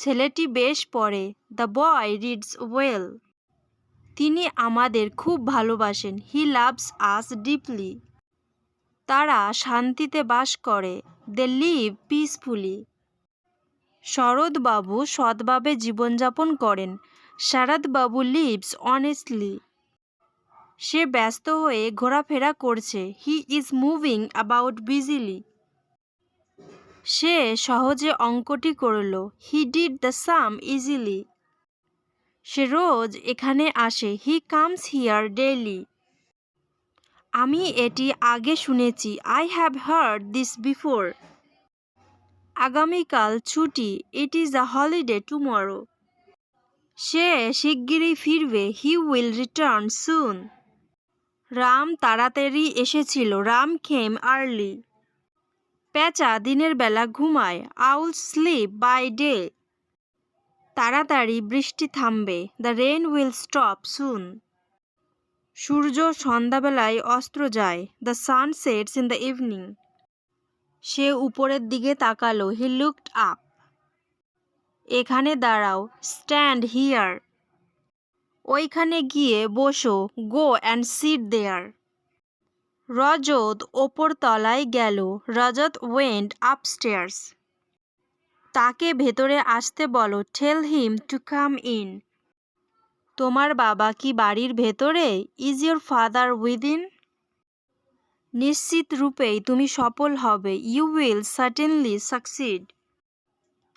ছেলেটি বেশ পড়ে। The boy reads well. তিনি আমাদের খুব ভালোবাসেন। He loves us deeply. তারা শান্তিতে বাস করে। They live peacefully. শরৎবাবু সৎভাবে জীবনযাপন করেন। শরৎবাবু লিভস অনেস্টলি। সে ব্যস্ত হয়ে ঘোরাফেরা করছে। He is moving about busily. সে সহজে অঙ্কটি করল। He did the sum easily. সে রোজ এখানে আসে। He comes here daily. আমি এটি আগে শুনেছি। I have heard this before. আগামীকাল ছুটি। It is a holiday tomorrow. সে শিগগিরই ফিরবে। He will return soon. Ram তাড়াতাড়ি এসেছিল। Ram came early. পেঁচা দিনের বেলা ঘুমায়। Owl sleep by day. তাড়াতাড়ি বৃষ্টি থামবে। দ্য রেন উইল স্টপ সুন। সূর্য সন্ধ্যাবেলায় অস্ত যায়। The sun sets in the evening. সে উপরের দিকে তাকালো। He looked up. এখানে দাঁড়াও। Stand here. ওইখানে গিয়ে বসো। গো অ্যান্ড সিট দেয়ার। রজত ওপর তলায় গেল। Rajat went upstairs. তাকে ভেতরে আসতে বলো। Tell him to come in. তোমার বাবা কি বাড়ির ভেতরে? Is your father within? নিশ্চিত রূপেই তুমি সফল হবে। You will certainly succeed.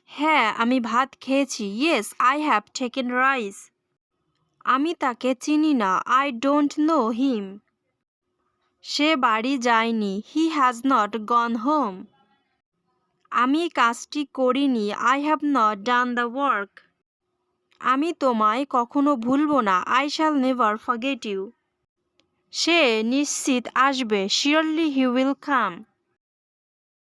হ্যাঁ, আমি ভাত খেয়েছি। Yes, I have taken rice. আমি তাকে চিনি না। I don't know him. সে বাড়ি যায়নি। He has not gone home. আমি কাজটি করিনি। I have not done the work. আমি তোমায় কখনো ভুলব না। I shall never forget you. সে নিশ্চিত আসবে। Surely he will come.